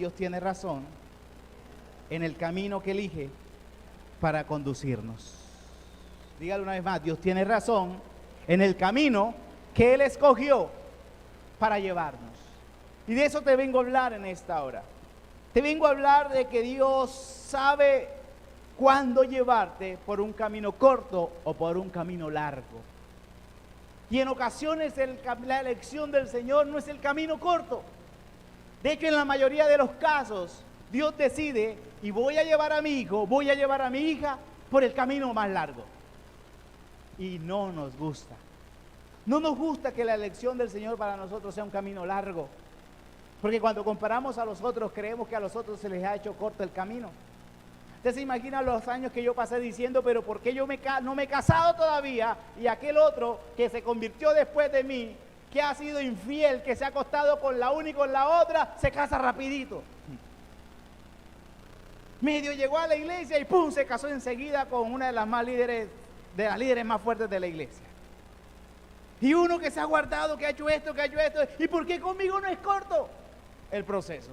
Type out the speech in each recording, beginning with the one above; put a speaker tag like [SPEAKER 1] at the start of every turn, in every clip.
[SPEAKER 1] Dios tiene razón en el camino que elige para conducirnos. Dígalo una vez más, Dios tiene razón en el camino que Él escogió para llevarnos. Y de eso te vengo a hablar en esta hora. Te vengo a hablar de que Dios sabe cuándo llevarte por un camino corto o por un camino largo. Y en ocasiones la elección del Señor no es el camino corto. De hecho, en la mayoría de los casos, Dios decide, y voy a llevar a mi hijo, voy a llevar a mi hija por el camino más largo. Y no nos gusta. No nos gusta que la elección del Señor para nosotros sea un camino largo. Porque cuando comparamos a los otros, creemos que a los otros se les ha hecho corto el camino. Usted se imagina los años que yo pasé diciendo, pero ¿por qué yo no me he casado todavía? Y aquel otro que se convirtió después de mí, que ha sido infiel, que se ha acostado con la una y con la otra, se casa rapidito. Medio llegó a la iglesia y ¡pum!, se casó enseguida con una de las las líderes más fuertes de la iglesia. Y uno que se ha guardado, que ha hecho esto, ¿y por qué conmigo no es corto el proceso?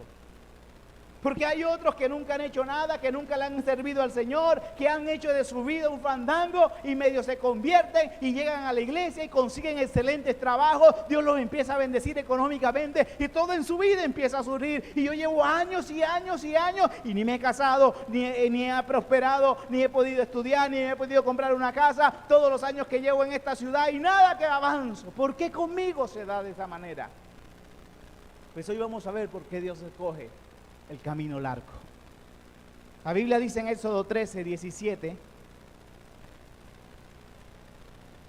[SPEAKER 1] Porque hay otros que nunca han hecho nada, que nunca le han servido al Señor, que han hecho de su vida un fandango y medio se convierten y llegan a la iglesia y consiguen excelentes trabajos. Dios los empieza a bendecir económicamente y todo en su vida empieza a surgir. Y yo llevo años y años y años y ni me he casado, ni he prosperado, ni he podido estudiar, ni he podido comprar una casa. Todos los años que llevo en esta ciudad y nada que avanzo. ¿Por qué conmigo se da de esa manera? Pues hoy vamos a ver por qué Dios escoge el camino largo. La Biblia dice en Éxodo 13, 17,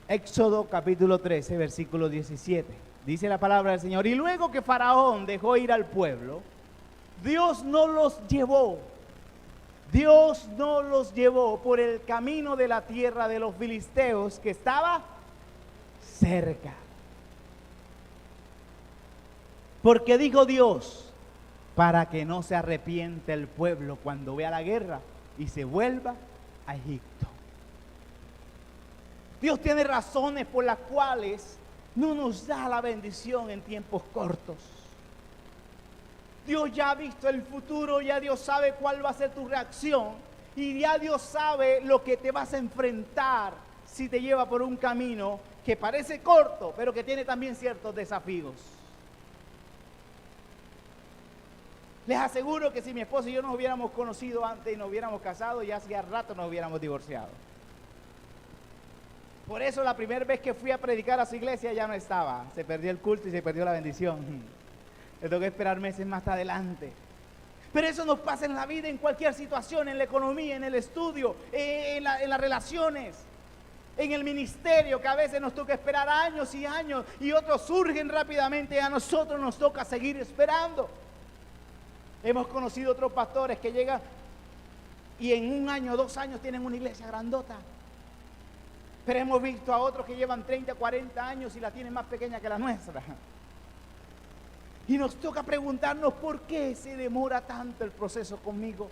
[SPEAKER 1] Éxodo capítulo 13, versículo 17, dice la palabra del Señor: y luego que Faraón dejó ir al pueblo, Dios no los llevó por el camino de la tierra de los filisteos que estaba cerca. Porque dijo Dios: para que no se arrepiente el pueblo cuando vea la guerra y se vuelva a Egipto. Dios tiene razones por las cuales no nos da la bendición en tiempos cortos. Dios ya ha visto el futuro, ya Dios sabe cuál va a ser tu reacción y ya Dios sabe lo que te vas a enfrentar si te lleva por un camino que parece corto, pero que tiene también ciertos desafíos. Les aseguro que si mi esposo y yo nos hubiéramos conocido antes y nos hubiéramos casado, ya hacía rato nos hubiéramos divorciado. Por eso la primera vez que fui a predicar a su iglesia ya no estaba. Se perdió el culto y se perdió la bendición. Le tengo que esperar meses más adelante. Pero eso nos pasa en la vida, en cualquier situación, en la economía, en el estudio, en las relaciones, en el ministerio, que a veces nos toca esperar años y años y otros surgen rápidamente y a nosotros nos toca seguir esperando. Hemos conocido otros pastores que llegan y en 1 año, 2 años tienen una iglesia grandota. Pero hemos visto a otros que llevan 30, 40 años y la tienen más pequeña que la nuestra. Y nos toca preguntarnos por qué se demora tanto el proceso conmigo.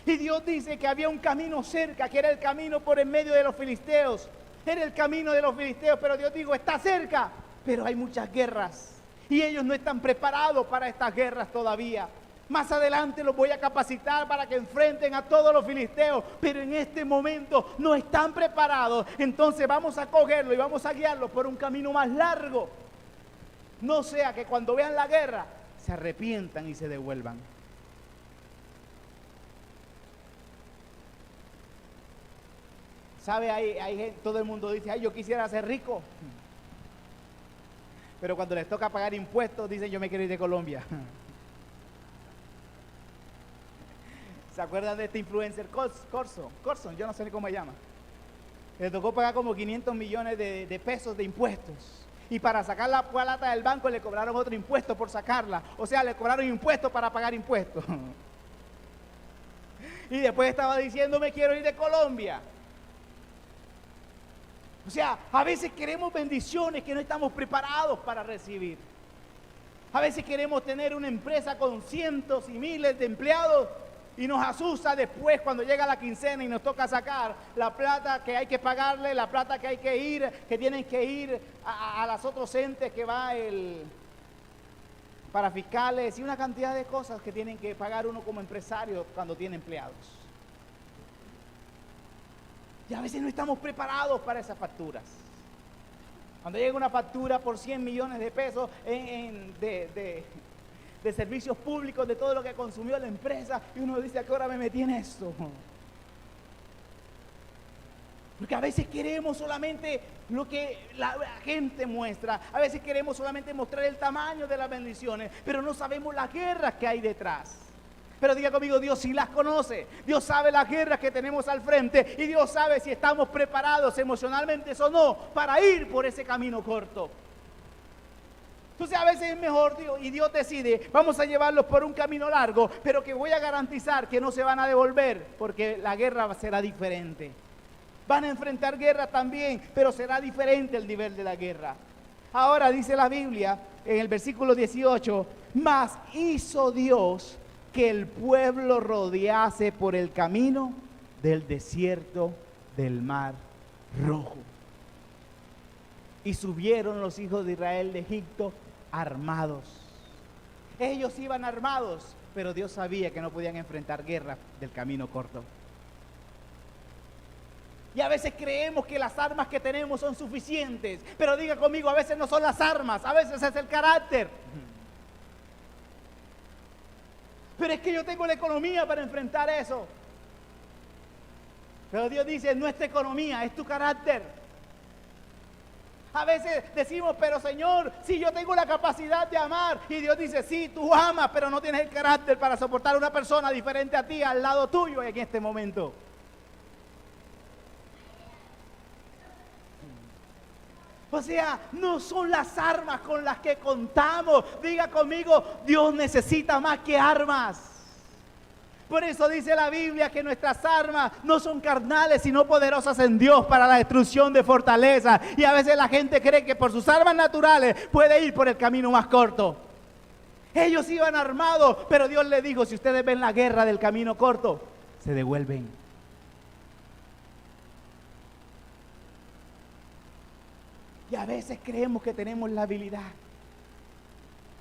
[SPEAKER 1] Y Dios dice que había un camino cerca, que era el camino por en medio de los filisteos. Era el camino de los filisteos, pero Dios dijo, está cerca, pero hay muchas guerras. Y ellos no están preparados para estas guerras todavía. Más adelante los voy a capacitar para que enfrenten a todos los filisteos, pero en este momento no están preparados. Entonces vamos a cogerlo y vamos a guiarlo por un camino más largo. No sea que cuando vean la guerra se arrepientan y se devuelvan. ¿Sabe? Hay gente, todo el mundo dice, ay, yo quisiera ser rico. Pero cuando les toca pagar impuestos, dicen, yo me quiero ir de Colombia. ¿Se acuerdan de este influencer Corson? Yo no sé ni cómo se llama. Le tocó pagar como 500 millones de pesos de impuestos. Y para sacar la plata del banco le cobraron otro impuesto por sacarla. O sea, le cobraron impuestos para pagar impuestos. Y después estaba diciendo, me quiero ir de Colombia. O sea, a veces queremos bendiciones que no estamos preparados para recibir. A veces queremos tener una empresa con cientos y miles de empleados y nos asusta después cuando llega la quincena y nos toca sacar la plata que hay que pagarle, la plata que hay que ir, que tienen que ir a los otros entes que va para fiscales y una cantidad de cosas que tienen que pagar uno como empresario cuando tiene empleados. Y a veces no estamos preparados para esas facturas. Cuando llega una factura por 100 millones de pesos de servicios públicos, de todo lo que consumió la empresa, y uno dice, ¿a qué hora me metí en esto? Porque a veces queremos solamente lo que la gente muestra, a veces queremos solamente mostrar el tamaño de las bendiciones, pero no sabemos las guerras que hay detrás. Pero diga conmigo, Dios sí las conoce, Dios sabe las guerras que tenemos al frente y Dios sabe si estamos preparados emocionalmente o no para ir por ese camino corto. Entonces a veces es mejor, y Dios decide, vamos a llevarlos por un camino largo, pero que voy a garantizar que no se van a devolver, porque la guerra será diferente. Van a enfrentar guerra también, pero será diferente el nivel de la guerra. Ahora dice la Biblia en el versículo 18, mas hizo Dios que el pueblo rodease por el camino del desierto del Mar Rojo. Y subieron los hijos de Israel de Egipto armados. Ellos iban armados, pero Dios sabía que no podían enfrentar guerra del camino corto. Y a veces creemos que las armas que tenemos son suficientes, pero diga conmigo, a veces no son las armas, a veces es el carácter. Pero es que yo tengo la economía para enfrentar eso. Pero Dios dice, no es tu economía, es tu carácter. A veces decimos, pero Señor, si yo tengo la capacidad de amar. Y Dios dice, sí, tú amas, pero no tienes el carácter para soportar a una persona diferente a ti, al lado tuyo en este momento. O sea, no son las armas con las que contamos. Diga conmigo, Dios necesita más que armas. Por eso dice la Biblia que nuestras armas no son carnales, sino poderosas en Dios para la destrucción de fortalezas. Y a veces la gente cree que por sus armas naturales puede ir por el camino más corto. Ellos iban armados, pero Dios les dijo, si ustedes ven la guerra del camino corto, se devuelven. Y a veces creemos que tenemos la habilidad.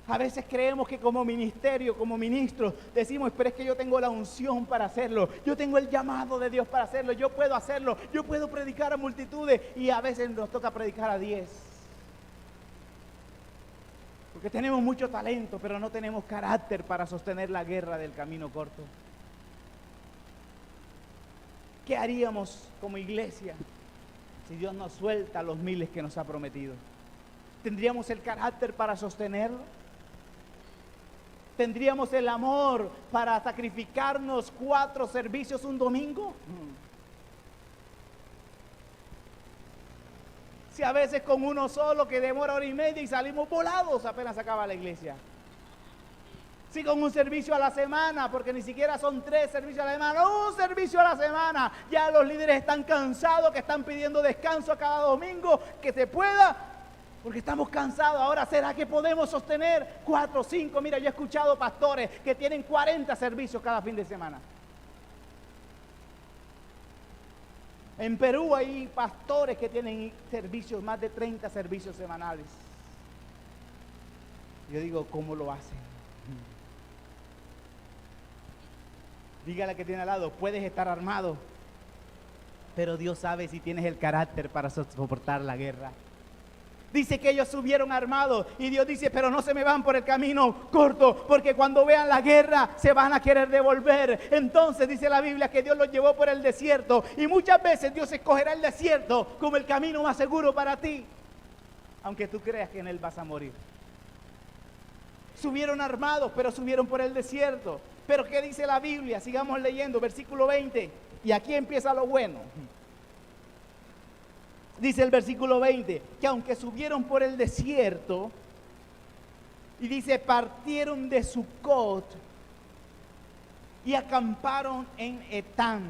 [SPEAKER 1] A veces creemos que como ministerio, como ministros, decimos, pero es que yo tengo la unción para hacerlo. Yo tengo el llamado de Dios para hacerlo. Yo puedo hacerlo. Yo puedo predicar a multitudes. Y a veces nos toca predicar a 10. Porque tenemos mucho talento, pero no tenemos carácter para sostener la guerra del camino corto. ¿Qué haríamos como iglesia si Dios nos suelta los miles que nos ha prometido? ¿Tendríamos el carácter para sostenerlo? ¿Tendríamos el amor para sacrificarnos 4 servicios un domingo? Si a veces con uno solo que demora 1 hora y media y salimos volados apenas acaba la iglesia. Si con un servicio a la semana, porque ni siquiera son 3 servicios a la semana, un servicio a la semana, ya los líderes están cansados, que están pidiendo descanso a cada domingo, que se pueda, porque estamos cansados. Ahora, ¿será que podemos sostener 4 o 5? Mira, yo he escuchado pastores que tienen 40 servicios cada fin de semana. En Perú hay pastores que tienen servicios, más de 30 servicios semanales. Yo digo, ¿cómo lo hacen? Dígale que tiene al lado, puedes estar armado, pero Dios sabe si tienes el carácter para soportar la guerra. Dice que ellos subieron armados y Dios dice, pero no se me van por el camino corto, porque cuando vean la guerra se van a querer devolver. Entonces dice la Biblia que Dios los llevó por el desierto, y muchas veces Dios escogerá el desierto como el camino más seguro para ti, aunque tú creas que en él vas a morir. Subieron armados, pero subieron por el desierto. Pero ¿qué dice la Biblia? Sigamos leyendo, versículo 20. Y aquí empieza lo bueno. Dice el versículo 20, que aunque subieron por el desierto, y dice, partieron de Sucot y acamparon en Etán,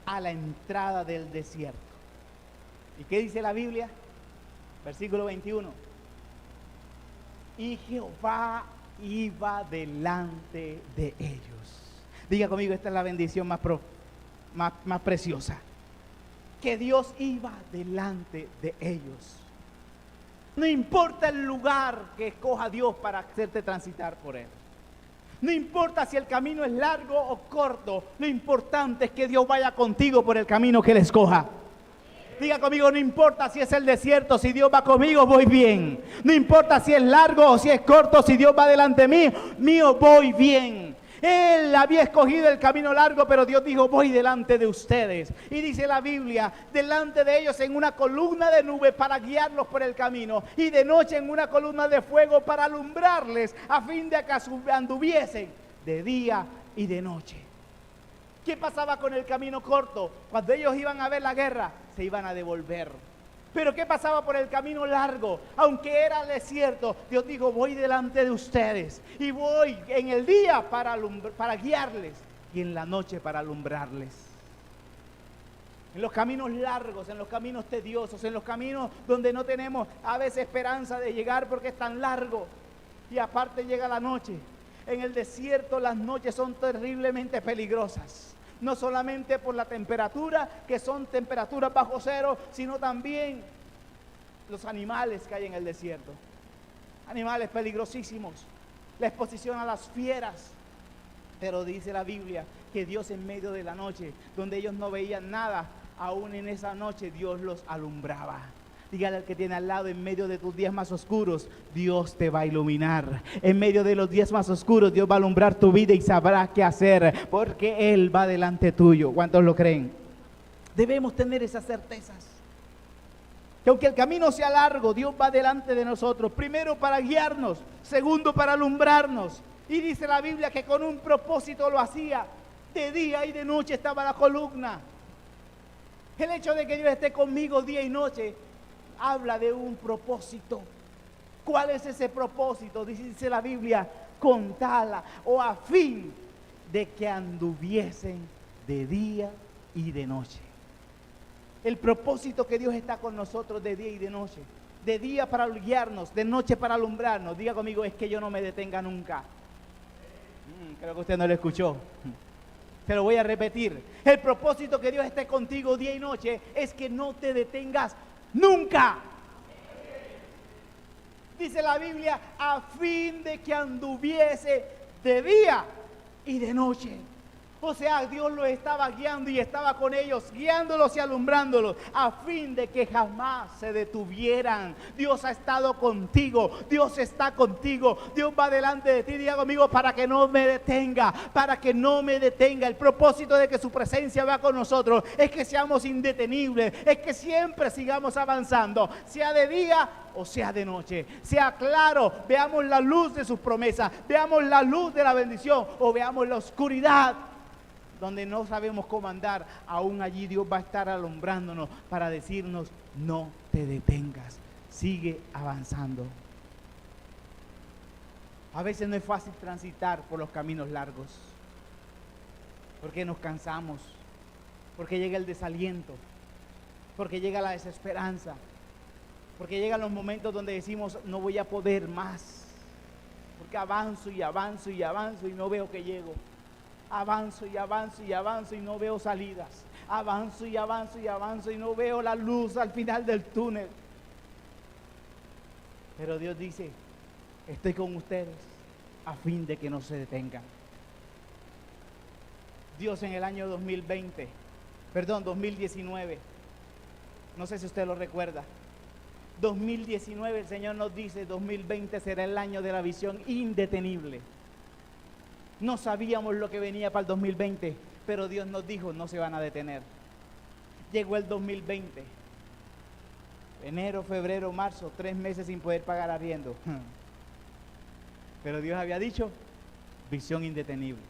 [SPEAKER 1] a la entrada del desierto. ¿Y qué dice la Biblia? Versículo 21. Y Jehová iba delante de ellos. Diga conmigo, esta es la bendición más preciosa. Que Dios iba delante de ellos. No importa el lugar que escoja Dios para hacerte transitar por él. No importa si el camino es largo o corto, lo importante es que Dios vaya contigo por el camino que Él escoja. Diga conmigo, no importa si es el desierto, si Dios va conmigo, voy bien. No importa si es largo o si es corto, si Dios va delante mío, voy bien. Él había escogido el camino largo, pero Dios dijo, voy delante de ustedes. Y dice la Biblia, delante de ellos en una columna de nube para guiarlos por el camino, y de noche en una columna de fuego para alumbrarles, a fin de que anduviesen de día y de noche. ¿Qué pasaba con el camino corto? Cuando ellos iban a ver la guerra, se iban a devolver. Pero ¿qué pasaba por el camino largo? Aunque era desierto, Dios dijo, voy delante de ustedes y voy en el día para guiarles y en la noche para alumbrarles. En los caminos largos, en los caminos tediosos, en los caminos donde no tenemos a veces esperanza de llegar porque es tan largo y aparte llega la noche. En el desierto las noches son terriblemente peligrosas. No solamente por la temperatura, que son temperaturas bajo cero, sino también los animales que hay en el desierto. Animales peligrosísimos, la exposición a las fieras. Pero dice la Biblia que Dios en medio de la noche, donde ellos no veían nada, aún en esa noche Dios los alumbraba. Dígale al que tiene al lado, en medio de tus días más oscuros, Dios te va a iluminar. En medio de los días más oscuros, Dios va a alumbrar tu vida y sabrás qué hacer, porque Él va delante tuyo. ¿Cuántos lo creen? Debemos tener esas certezas. Que aunque el camino sea largo, Dios va delante de nosotros. Primero para guiarnos, segundo para alumbrarnos. Y dice la Biblia que con un propósito lo hacía. De día y de noche estaba la columna. El hecho de que Dios esté conmigo día y noche habla de un propósito. ¿Cuál es ese propósito? Dice la Biblia, con tal o a fin de que anduviesen de día y de noche. El propósito que Dios está con nosotros de día y de noche. De día para guiarnos, de noche para alumbrarnos. Diga conmigo, es que yo no me detenga nunca. Creo que usted no lo escuchó. Te lo voy a repetir. El propósito que Dios esté contigo día y noche es que no te detengas nunca. Dice la Biblia, a fin de que anduviese de día y de noche. O sea, Dios los estaba guiando y estaba con ellos, guiándolos y alumbrándolos, a fin de que jamás se detuvieran. Dios ha estado contigo, Dios está contigo, Dios va delante de ti. Diga conmigo, para que no me detenga, para que no me detenga. El propósito de que su presencia va con nosotros es que seamos indetenibles, es que siempre sigamos avanzando, sea de día o sea de noche, sea claro, veamos la luz de sus promesas, veamos la luz de la bendición o veamos la oscuridad donde no sabemos cómo andar. Aún allí Dios va a estar alumbrándonos para decirnos, no te detengas, sigue avanzando. A veces no es fácil transitar por los caminos largos, porque nos cansamos, porque llega el desaliento, porque llega la desesperanza, porque llegan los momentos donde decimos, no voy a poder más, porque avanzo y avanzo y avanzo y no veo que llego. Avanzo y avanzo y avanzo y no veo salidas. Avanzo y avanzo y avanzo y no veo la luz al final del túnel. Pero Dios dice, estoy con ustedes a fin de que no se detengan. Dios en el año 2019, no sé si usted lo recuerda, 2019 el Señor nos dice, 2020 será el año de la visión indetenible. No sabíamos lo que venía para el 2020, pero Dios nos dijo, no se van a detener. Llegó el 2020, enero, febrero, marzo, 3 meses sin poder pagar arriendo. Pero Dios había dicho, visión indetenible.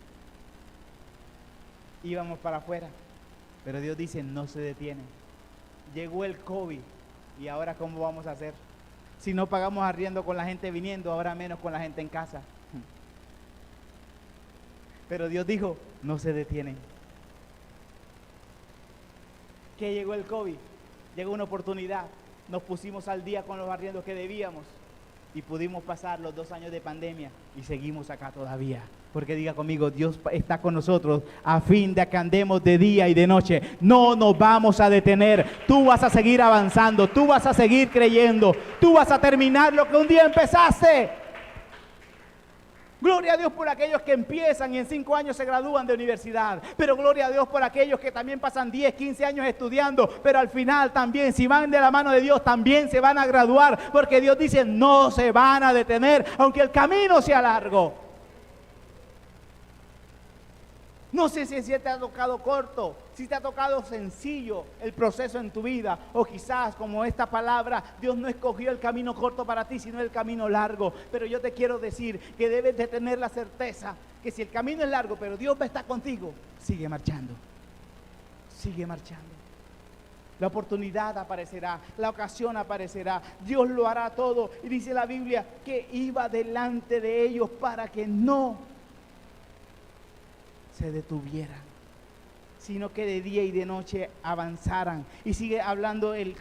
[SPEAKER 1] Íbamos para afuera, pero Dios dice, no se detienen. Llegó el COVID, y ahora ¿cómo vamos a hacer? Si no pagamos arriendo con la gente viniendo, ahora menos con la gente en casa. Pero Dios dijo, no se detienen. ¿Qué llegó el COVID? Llegó una oportunidad. Nos pusimos al día con los arriendos que debíamos. y pudimos pasar los 2 años de pandemia y seguimos acá todavía. Porque diga conmigo, Dios está con nosotros a fin de que andemos de día y de noche. No nos vamos a detener. Tú vas a seguir avanzando, tú vas a seguir creyendo, tú vas a terminar lo que un día empezaste. Gloria a Dios por aquellos que empiezan y en 5 años se gradúan de universidad. Pero gloria a Dios por aquellos que también pasan 10, 15 años estudiando. Pero al final también, si van de la mano de Dios, también se van a graduar. Porque Dios dice, no se van a detener, aunque el camino sea largo. No sé si te ha tocado corto, si te ha tocado sencillo el proceso en tu vida, o quizás como esta palabra, Dios no escogió el camino corto para ti, sino el camino largo. Pero yo te quiero decir que debes de tener la certeza que si el camino es largo, pero Dios va a estar contigo, sigue marchando, sigue marchando. La oportunidad aparecerá, la ocasión aparecerá, Dios lo hará todo. Y dice la Biblia que iba delante de ellos para que no se detuvieran, sino que de día y de noche avanzaran. Y sigue hablando el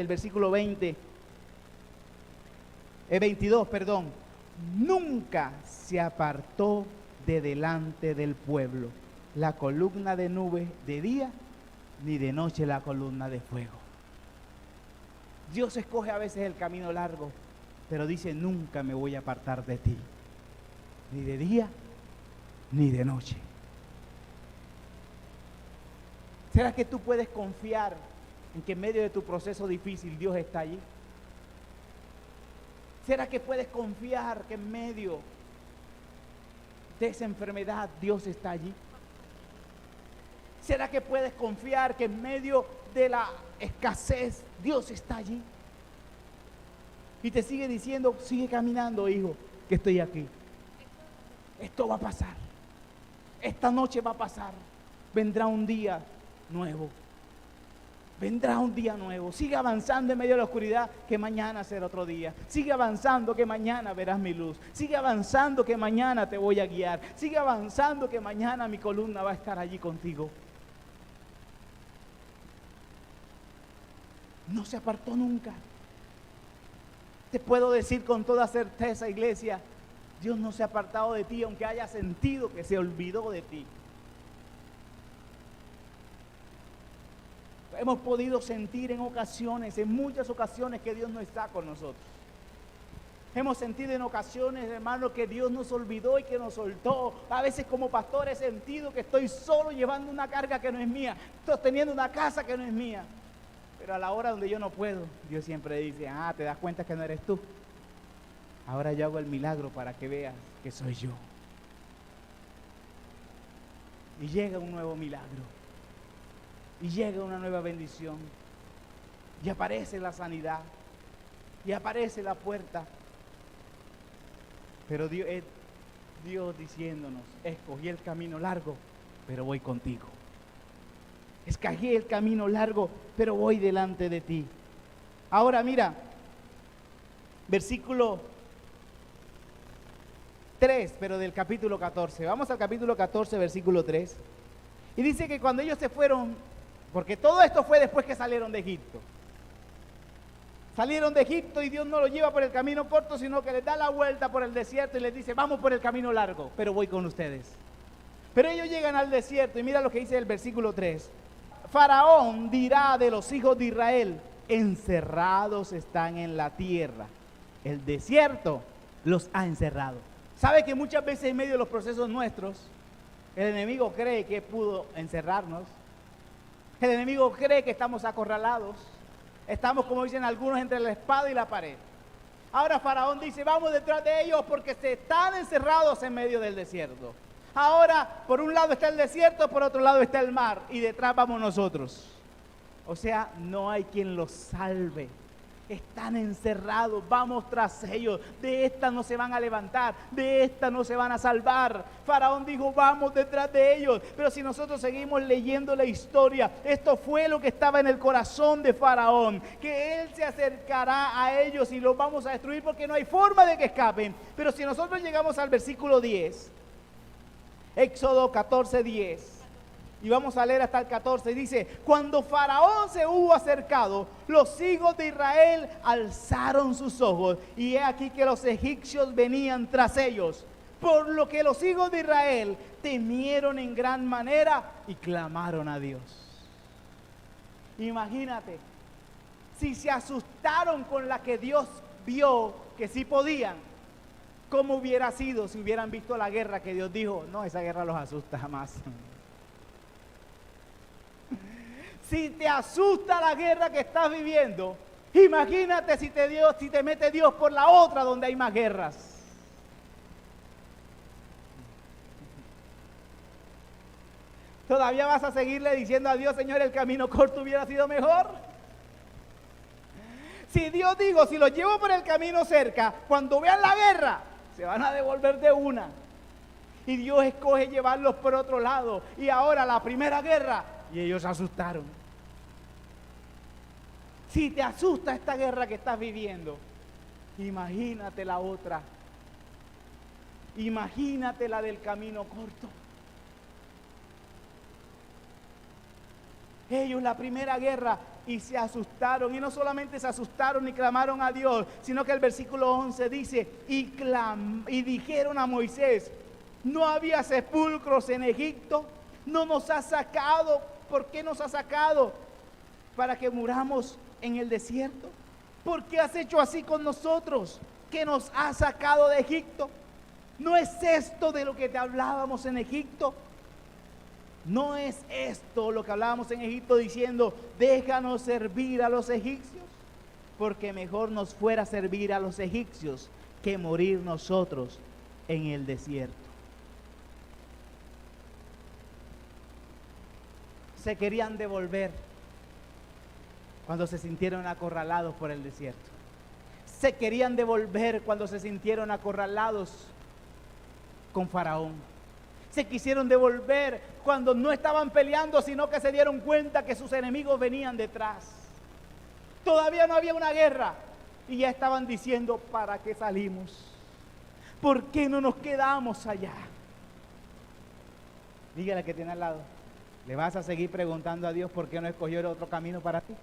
[SPEAKER 1] versículo 22, nunca se apartó de delante del pueblo la columna de nube de día, ni de noche la columna de fuego. Dios escoge a veces el camino largo, pero dice, nunca me voy a apartar de ti, ni de día, ni de noche. ¿Será que tú puedes confiar en que en medio de tu proceso difícil Dios está allí? ¿Será que puedes confiar que en medio de esa enfermedad Dios está allí? ¿Será que puedes confiar que en medio de la escasez Dios está allí? Y te sigue diciendo, sigue caminando, hijo, que estoy aquí. Esto va a pasar. Esta noche va a pasar. Vendrá un día nuevo. Vendrá un día nuevo. Sigue avanzando en medio de la oscuridad, que mañana será otro día. Sigue avanzando, que mañana verás mi luz. Sigue avanzando, que mañana te voy a guiar. Sigue avanzando, que mañana mi columna va a estar allí contigo. No se apartó nunca. Te puedo decir con toda certeza, iglesia, Dios no se ha apartado de ti, aunque haya sentido que se olvidó de ti. Hemos podido sentir en muchas ocasiones, que Dios no está con nosotros. Hemos sentido en ocasiones, hermano, que Dios nos olvidó y que nos soltó. A veces como pastor he sentido que estoy solo llevando una carga que no es mía, sosteniendo una casa que no es mía. Pero a la hora donde yo no puedo, Dios siempre dice, ¿te das cuenta que no eres tú? Ahora yo hago el milagro para que veas que soy yo. Y llega un nuevo milagro. Y llega una nueva bendición. Y aparece la sanidad. Y aparece la puerta. Pero Dios es Dios diciéndonos, escogí el camino largo, pero voy contigo. Escogí el camino largo, pero voy delante de ti. Ahora mira, versículo 3, pero del capítulo 14. Vamos al capítulo 14, versículo 3. Y dice que cuando ellos se fueron, porque todo esto fue después que salieron de Egipto. Salieron de Egipto y Dios no los lleva por el camino corto, sino que les da la vuelta por el desierto y les dice, vamos por el camino largo, pero voy con ustedes. Pero ellos llegan al desierto y mira lo que dice el versículo 3. Faraón dirá de los hijos de Israel, encerrados están en la tierra. El desierto los ha encerrado. ¿Sabe que muchas veces en medio de los procesos nuestros, el enemigo cree que pudo encerrarnos? El enemigo cree que estamos acorralados. Estamos, como dicen algunos, entre la espada y la pared. Ahora Faraón dice, vamos detrás de ellos porque se están encerrados en medio del desierto. Ahora, por un lado está el desierto, por otro lado está el mar, y detrás vamos nosotros. O sea, no hay quien los salve. Están encerrados, vamos tras ellos. De esta no se van a levantar, de esta no se van a salvar. Faraón dijo, vamos detrás de ellos. Pero si nosotros seguimos leyendo la historia, esto fue lo que estaba en el corazón de Faraón, que él se acercará a ellos y los vamos a destruir porque no hay forma de que escapen. Pero si nosotros llegamos al versículo 10, Éxodo 14:10, Y vamos a leer hasta el 14. Dice: cuando Faraón se hubo acercado, los hijos de Israel alzaron sus ojos, y he aquí que los egipcios venían tras ellos. Por lo que los hijos de Israel temieron en gran manera y clamaron a Dios. Imagínate, si se asustaron con la que Dios vio que sí podían, ¿cómo hubiera sido si hubieran visto la guerra que Dios dijo? No, esa guerra los asusta jamás. Si te asusta la guerra que estás viviendo, imagínate si te mete Dios por la otra donde hay más guerras. ¿Todavía vas a seguirle diciendo a Dios: Señor, el camino corto hubiera sido mejor? Si Dios dijo: si los llevo por el camino cerca, cuando vean la guerra, se van a devolver de una. Y Dios escoge llevarlos por otro lado. Y ahora la primera guerra, y ellos se asustaron. Si te asusta esta guerra que estás viviendo, imagínate la otra. Imagínate la del camino corto. Ellos la primera guerra y se asustaron, y no solamente se asustaron y clamaron a Dios, sino que el versículo 11 dice: y dijeron a Moisés: ¿no había sepulcros en Egipto? ¿No nos has sacado? ¿Por qué nos has sacado? ¿Para que muramos en el desierto? ¿Por qué has hecho así con nosotros, que nos has sacado de Egipto? ¿No es esto de lo que te hablábamos en Egipto? ¿No es esto lo que hablábamos en Egipto diciendo: déjanos servir a los egipcios? Porque mejor nos fuera servir a los egipcios que morir nosotros en el desierto. Se querían devolver cuando se sintieron acorralados por el desierto. Se querían devolver cuando se sintieron acorralados con Faraón. Se quisieron devolver cuando no estaban peleando, sino que se dieron cuenta que sus enemigos venían detrás. Todavía no había una guerra y ya estaban diciendo: ¿para qué salimos? ¿Por qué no nos quedamos allá? Dígale que tiene al lado: ¿le vas a seguir preguntando a Dios por qué no escogió el otro camino para ti?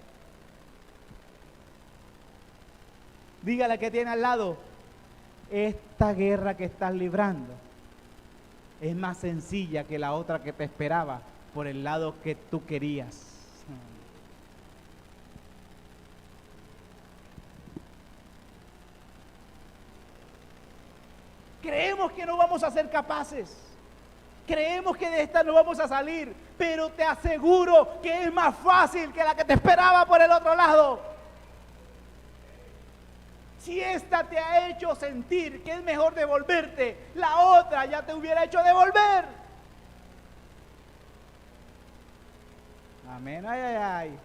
[SPEAKER 1] Dígale que tiene al lado: esta guerra que estás librando es más sencilla que la otra que te esperaba por el lado que tú querías. Creemos que no vamos a ser capaces. Creemos que de esta no vamos a salir, pero te aseguro que es más fácil que la que te esperaba por el otro lado. Si esta te ha hecho sentir que es mejor devolverte, la otra ya te hubiera hecho devolver. Amén. Ay, ay, ay.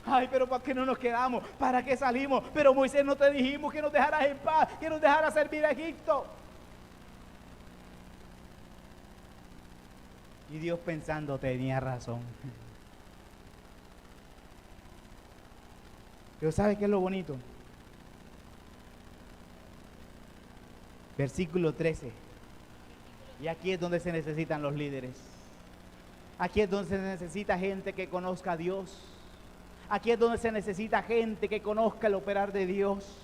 [SPEAKER 1] Ay, pero ¿para qué no nos quedamos? ¿Para qué salimos? Pero Moisés, no te dijimos que nos dejaras en paz, que nos dejaras servir a Egipto. Y Dios pensando: tenía razón. Pero ¿sabe qué es lo bonito? Versículo 13. Y aquí es donde se necesitan los líderes. Aquí es donde se necesita gente que conozca a Dios. Aquí es donde se necesita gente que conozca el operar de Dios.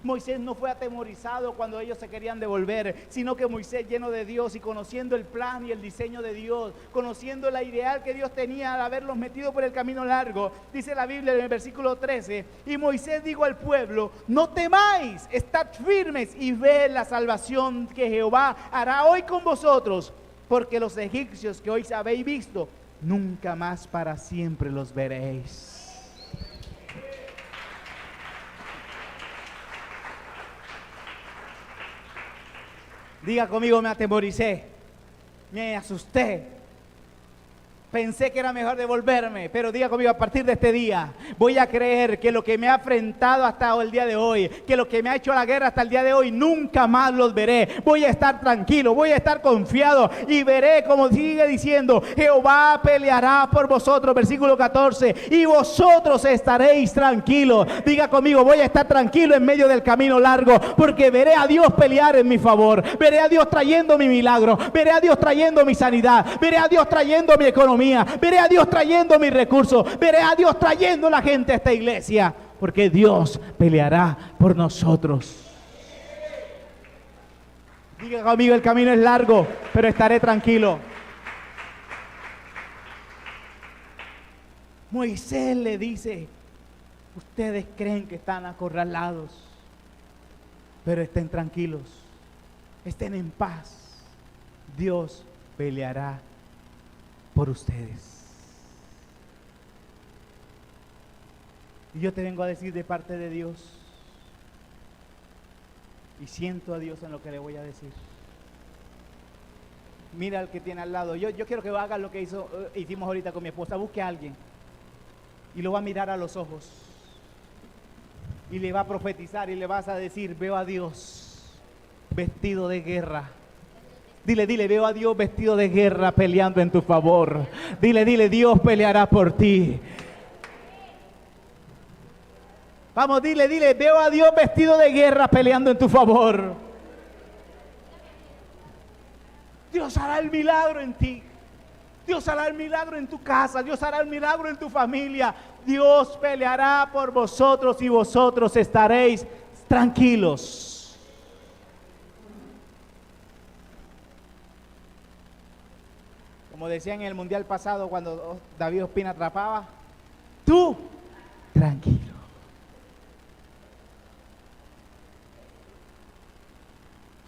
[SPEAKER 1] Moisés no fue atemorizado cuando ellos se querían devolver, sino que Moisés, lleno de Dios y conociendo el plan y el diseño de Dios, conociendo la ideal que Dios tenía al haberlos metido por el camino largo, dice la Biblia en el versículo 13: y Moisés dijo al pueblo: no temáis, estad firmes y ved la salvación que Jehová hará hoy con vosotros, porque los egipcios que hoy habéis visto, nunca más para siempre los veréis. Diga conmigo: me atemoricé, me asusté. Pensé que era mejor devolverme, pero diga conmigo, a partir de este día voy a creer que lo que me ha enfrentado hasta el día de hoy, que lo que me ha hecho la guerra hasta el día de hoy, nunca más los veré. Voy a estar tranquilo, voy a estar confiado y veré, como sigue diciendo, Jehová peleará por vosotros, versículo 14, y vosotros estaréis tranquilos. Diga conmigo, voy a estar tranquilo en medio del camino largo, porque veré a Dios pelear en mi favor, veré a Dios trayendo mi milagro, veré a Dios trayendo mi sanidad, veré a Dios trayendo mi economía, veré a Dios trayendo mis recursos, veré a Dios trayendo la gente a esta iglesia, porque Dios peleará por nosotros. Diga conmigo, el camino es largo, pero estaré tranquilo. Moisés le dice, ustedes creen que están acorralados, pero estén tranquilos, estén en paz. Dios peleará por ustedes. Y yo te vengo a decir de parte de Dios, y siento a Dios en lo que le voy a decir. Mira al que tiene al lado. Yo quiero que hagas lo que hicimos ahorita con mi esposa. Busque a alguien y lo va a mirar a los ojos y le va a profetizar y le vas a decir, veo a Dios vestido de guerra. Dile, veo a Dios vestido de guerra peleando en tu favor. Dile, Dios peleará por ti. Vamos, dile, veo a Dios vestido de guerra peleando en tu favor. Dios hará el milagro en ti. Dios hará el milagro en tu casa. Dios hará el milagro en tu familia. Dios peleará por vosotros y vosotros estaréis tranquilos. Como decía en el mundial pasado cuando David Ospina atrapaba, tú tranquilo.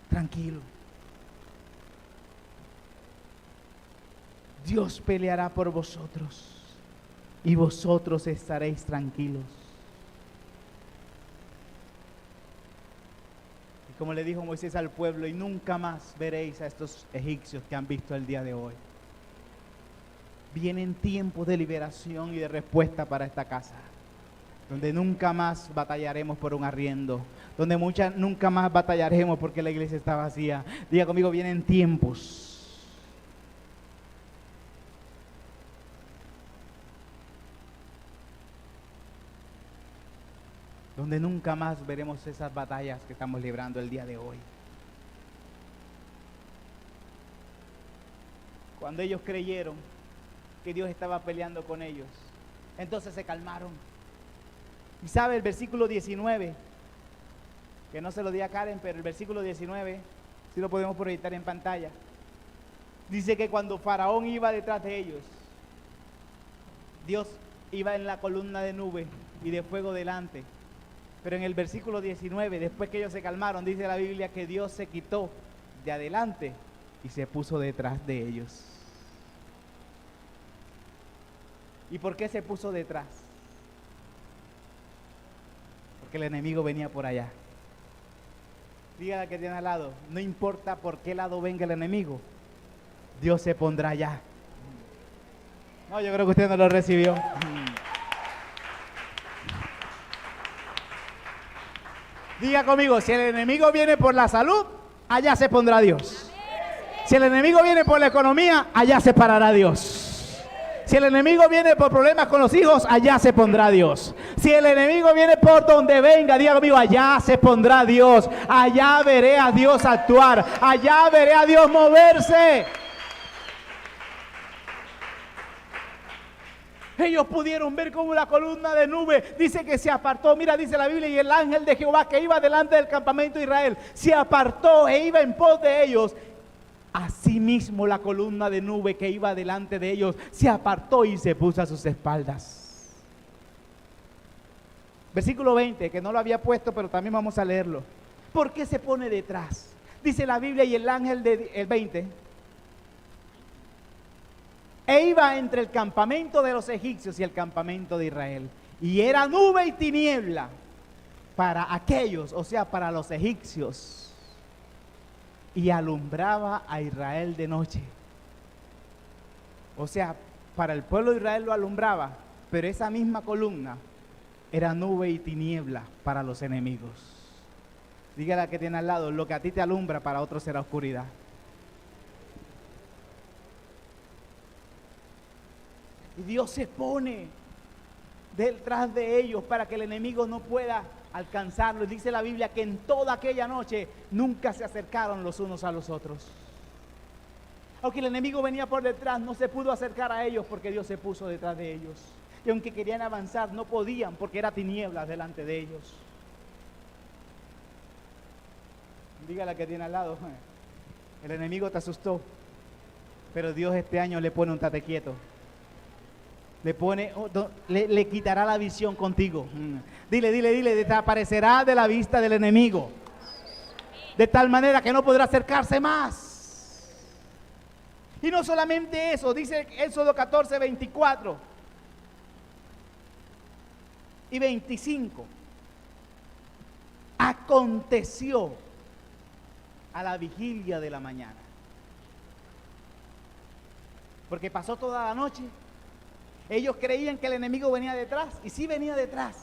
[SPEAKER 1] Tranquilo. Dios peleará por vosotros y vosotros estaréis tranquilos. Y como le dijo Moisés al pueblo, y nunca más veréis a estos egipcios que han visto el día de hoy. Vienen tiempos de liberación y de respuesta para esta casa, donde nunca más batallaremos por un arriendo, donde nunca más batallaremos porque la iglesia está vacía. Diga conmigo, vienen tiempos donde nunca más veremos esas batallas que estamos librando el día de hoy. Cuando ellos creyeron que Dios estaba peleando con ellos, entonces se calmaron. Y sabe el versículo 19, que no se lo di a Karen, pero el versículo 19, si lo podemos proyectar en pantalla, dice que cuando Faraón iba detrás de ellos, Dios iba en la columna de nube y de fuego delante. Pero en el versículo 19, después que ellos se calmaron, dice la Biblia que Dios se quitó de adelante y se puso detrás de ellos. ¿Y por qué se puso detrás? Porque el enemigo venía por allá. Dígale al que tiene al lado, no importa por qué lado venga el enemigo, Dios se pondrá allá. No, yo creo que usted no lo recibió. Diga conmigo, si el enemigo viene por la salud, allá se pondrá Dios. Si el enemigo viene por la economía, allá se parará Dios. Si el enemigo viene por problemas con los hijos, allá se pondrá Dios. Si el enemigo viene por donde venga, diga conmigo, allá se pondrá Dios. Allá veré a Dios actuar. Allá veré a Dios moverse. Ellos pudieron ver cómo la columna de nube dice que se apartó. Mira, dice la Biblia, y el ángel de Jehová que iba delante del campamento de Israel se apartó e iba en pos de ellos. Asimismo la columna de nube que iba delante de ellos se apartó y se puso a sus espaldas. Versículo 20, que no lo había puesto, pero también vamos a leerlo. ¿Por qué se pone detrás? Dice la Biblia, y el ángel del 20, e iba entre el campamento de los egipcios y el campamento de Israel, y era nube y tiniebla para aquellos, o sea, para los egipcios, y alumbraba a Israel de noche. O sea, para el pueblo de Israel lo alumbraba, pero esa misma columna era nube y tiniebla para los enemigos. Dígale a que tiene al lado, lo que a ti te alumbra para otros será oscuridad. Y Dios se pone detrás de ellos para que el enemigo no pueda alcanzarlos. Dice la Biblia que en toda aquella noche nunca se acercaron los unos a los otros. Aunque el enemigo venía por detrás, no se pudo acercar a ellos porque Dios se puso detrás de ellos. Y aunque querían avanzar, no podían porque era tinieblas delante de ellos. Dígale a que tiene al lado, el enemigo te asustó, pero Dios este año le pone un tate quieto. Le quitará la visión contigo. Dile, desaparecerá de la vista del enemigo. De tal manera que no podrá acercarse más. Y no solamente eso, dice Éxodo 14, 24 y 25. Aconteció a la vigilia de la mañana. Porque pasó toda la noche. Ellos creían que el enemigo venía detrás, y sí venía detrás,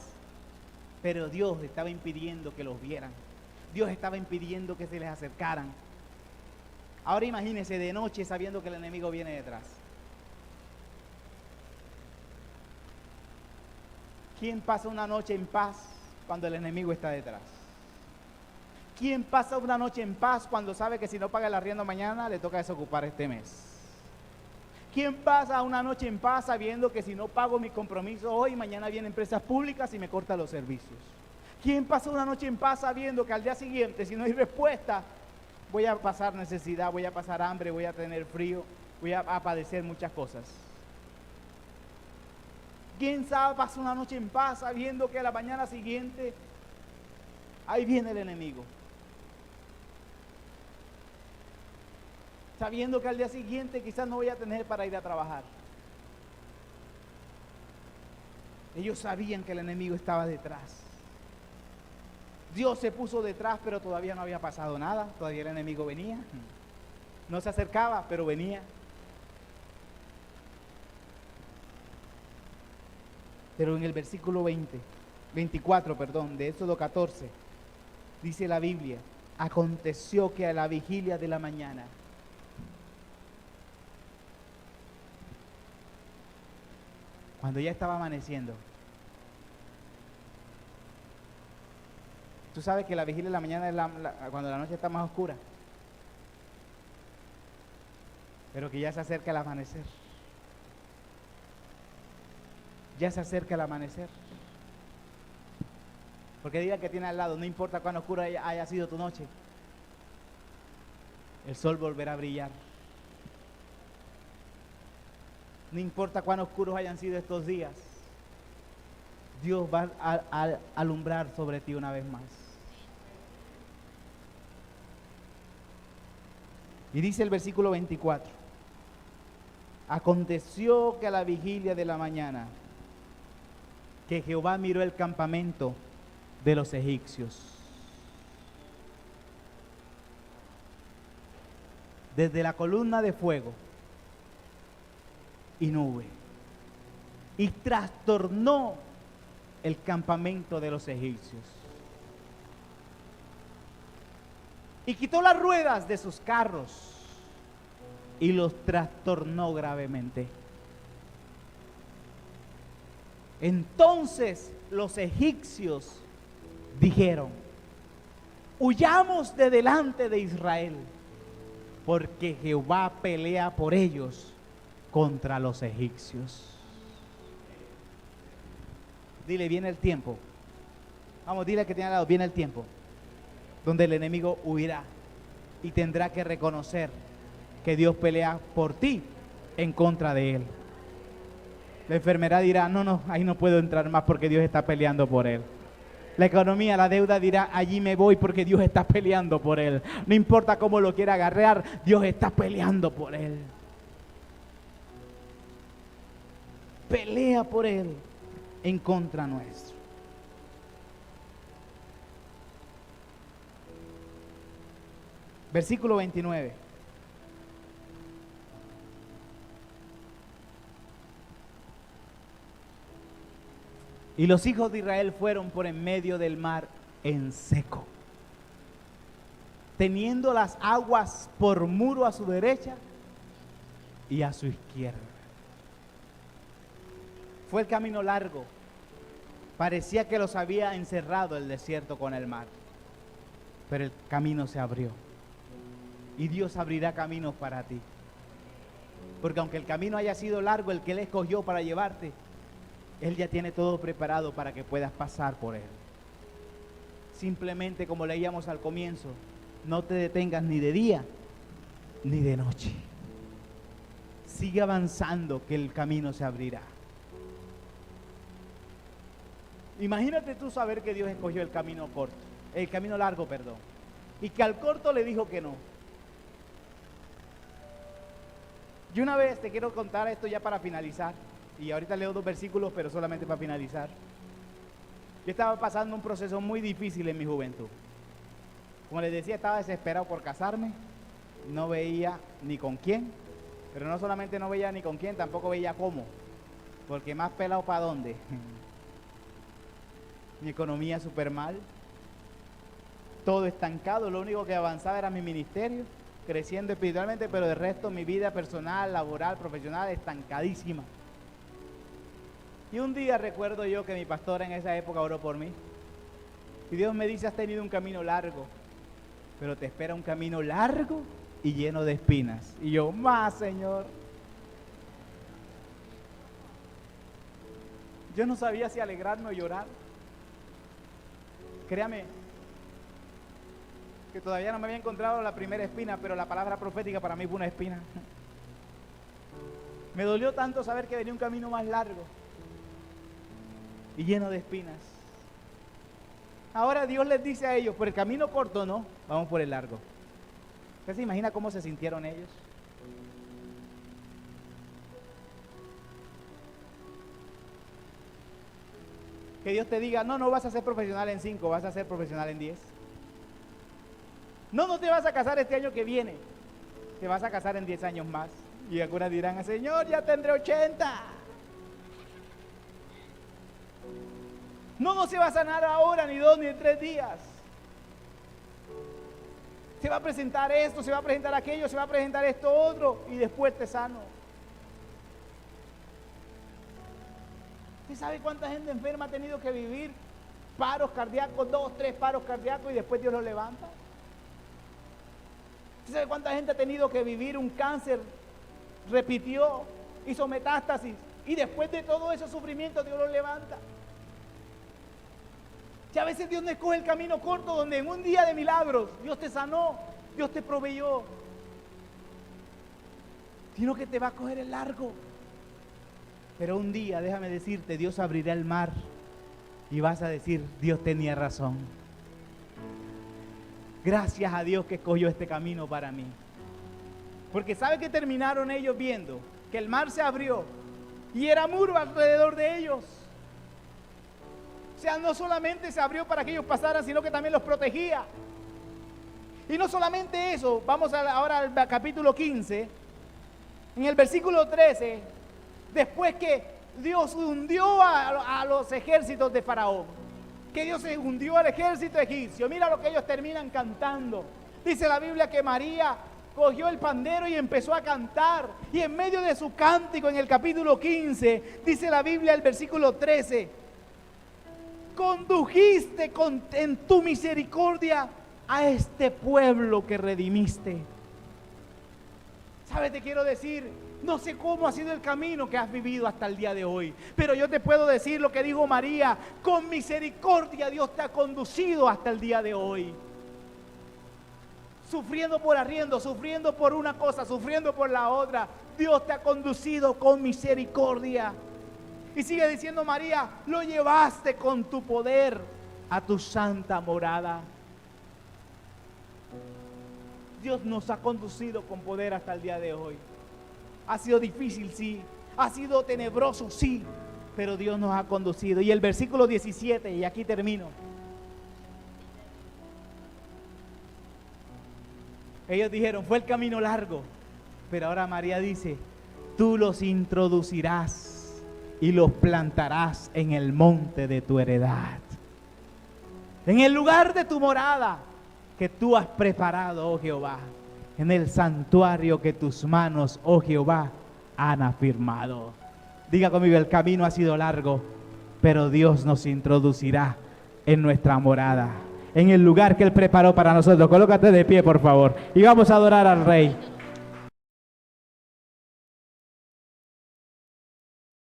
[SPEAKER 1] pero Dios estaba impidiendo que los vieran. Dios estaba impidiendo que se les acercaran. Ahora imagínense de noche sabiendo que el enemigo viene detrás. ¿Quién pasa una noche en paz cuando el enemigo está detrás? ¿Quién pasa una noche en paz cuando sabe que si no paga el arriendo mañana le toca desocupar este mes? ¿Quién pasa una noche en paz sabiendo que si no pago mi compromiso hoy, mañana vienen empresas públicas y me cortan los servicios? ¿Quién pasa una noche en paz sabiendo que al día siguiente, si no hay respuesta, voy a pasar necesidad, voy a pasar hambre, voy a tener frío, voy a padecer muchas cosas? ¿Quién sabe pasa una noche en paz sabiendo que a la mañana siguiente ahí viene el enemigo? Sabiendo que al día siguiente quizás no voy a tener para ir a trabajar. Ellos sabían que el enemigo estaba detrás. Dios se puso detrás, pero todavía no había pasado nada. Todavía el enemigo venía. No se acercaba, pero venía. Pero en el versículo 24 de Éxodo 14, dice la Biblia, aconteció que a la vigilia de la mañana, cuando ya estaba amaneciendo. Tú sabes que la vigilia de la mañana es cuando la noche está más oscura. Pero que ya se acerca el amanecer. Ya se acerca el amanecer. Porque diga que tiene al lado, no importa cuán oscura haya sido tu noche, el sol volverá a brillar. No importa cuán oscuros hayan sido estos días, Dios va a alumbrar sobre ti una vez más. Y dice el versículo 24, aconteció que a la vigilia de la mañana, que Jehová miró el campamento de los egipcios, desde la columna de fuego y nube, y trastornó el campamento de los egipcios, y quitó las ruedas de sus carros y los trastornó gravemente. Entonces los egipcios dijeron: huyamos de delante de Israel, porque Jehová pelea por ellos contra los egipcios. Dile, viene el tiempo. Vamos, dile que tiene al lado, viene el tiempo donde el enemigo huirá y tendrá que reconocer que Dios pelea por ti en contra de él. La enfermedad dirá: no, ahí no puedo entrar más porque Dios está peleando por él. La economía, la deuda dirá: allí me voy porque Dios está peleando por él. No importa cómo lo quiera agarrar, Dios está peleando por él. Pelea por él en contra nuestro. Versículo 29. Y los hijos de Israel fueron por en medio del mar en seco, teniendo las aguas por muro a su derecha y a su izquierda. Fue el camino largo. Parecía que los había encerrado el desierto con el mar. Pero el camino se abrió. Y Dios abrirá caminos para ti. Porque aunque el camino haya sido largo, el que Él escogió para llevarte, Él ya tiene todo preparado para que puedas pasar por Él. Simplemente, como leíamos al comienzo, no te detengas ni de día ni de noche. Sigue avanzando, que el camino se abrirá. Imagínate tú saber que Dios escogió el camino corto, el camino largo, perdón, y que al corto le dijo que no. Yo una vez te quiero contar esto ya para finalizar, y ahorita leo 2 versículos, pero solamente para finalizar. Yo estaba pasando un proceso muy difícil en mi juventud. Como les decía, estaba desesperado por casarme, no veía ni con quién, pero no solamente no veía ni con quién, tampoco veía cómo, porque más pelado para dónde. Mi economía súper mal, todo estancado, lo único que avanzaba era mi ministerio, creciendo espiritualmente, pero de resto mi vida personal, laboral, profesional, estancadísima. Y un día recuerdo yo que mi pastora en esa época oró por mí, y Dios me dice: has tenido un camino largo, pero te espera un camino largo y lleno de espinas. Y yo: más, Señor. Yo no sabía si alegrarme o llorar. Créame que todavía no me había encontrado la primera espina, pero la palabra profética para mí fue una espina. Me dolió tanto saber que venía un camino más largo y lleno de espinas. Ahora Dios les dice a ellos: por el camino corto no, vamos por el largo. ¿Usted se imagina cómo se sintieron ellos? Que Dios te diga: no, no vas a ser profesional en 5, vas a ser profesional en 10. No, no te vas a casar este año que viene, te vas a casar en 10 años más. Y algunas dirán: Señor, ya tendré 80. No, no se va a sanar ahora, ni 2 ni 3 días. Se va a presentar esto, se va a presentar aquello, se va a presentar esto otro, y después te sano. ¿Usted sabe cuánta gente enferma ha tenido que vivir paros cardíacos, 2, 3 paros cardíacos, y después Dios los levanta? ¿Usted sabe cuánta gente ha tenido que vivir un cáncer, repitió, hizo metástasis, y después de todo ese sufrimiento Dios los levanta? Y a veces Dios no escoge el camino corto, donde en un día de milagros Dios te sanó, Dios te proveyó, sino que te va a coger el largo. Pero un día, déjame decirte, Dios abrirá el mar y vas a decir: Dios tenía razón. Gracias a Dios que escogió este camino para mí. Porque ¿sabe qué terminaron ellos viendo? Que el mar se abrió y era muro alrededor de ellos. O sea, no solamente se abrió para que ellos pasaran, sino que también los protegía. Y no solamente eso, vamos ahora al capítulo 15, en el versículo 13, después que Dios hundió a los ejércitos de Faraón, que Dios se hundió al ejército egipcio, mira lo que ellos terminan cantando. Dice la Biblia que María cogió el pandero y empezó a cantar, y en medio de su cántico, en el capítulo 15, dice la Biblia, el versículo 13, condujiste en tu misericordia a este pueblo que redimiste. ¿Sabes? Te quiero decir, no sé cómo ha sido el camino que has vivido hasta el día de hoy, pero yo te puedo decir lo que dijo María: con misericordia Dios te ha conducido hasta el día de hoy. Sufriendo por arriendo, sufriendo por una cosa, sufriendo por la otra, Dios te ha conducido con misericordia. Y sigue diciendo María: lo llevaste con tu poder a tu santa morada. Dios nos ha conducido con poder hasta el día de hoy. Ha sido difícil, sí. Ha sido tenebroso, sí. Pero Dios nos ha conducido. Y el versículo 17, y aquí termino. Ellos dijeron: fue el camino largo. Pero ahora María dice: tú los introducirás y los plantarás en el monte de tu heredad, en el lugar de tu morada que tú has preparado, oh Jehová, en el santuario que tus manos, oh Jehová, han afirmado. Diga conmigo, el camino ha sido largo, pero Dios nos introducirá en nuestra morada, en el lugar que Él preparó para nosotros. Colócate de pie, por favor, y vamos a adorar al Rey.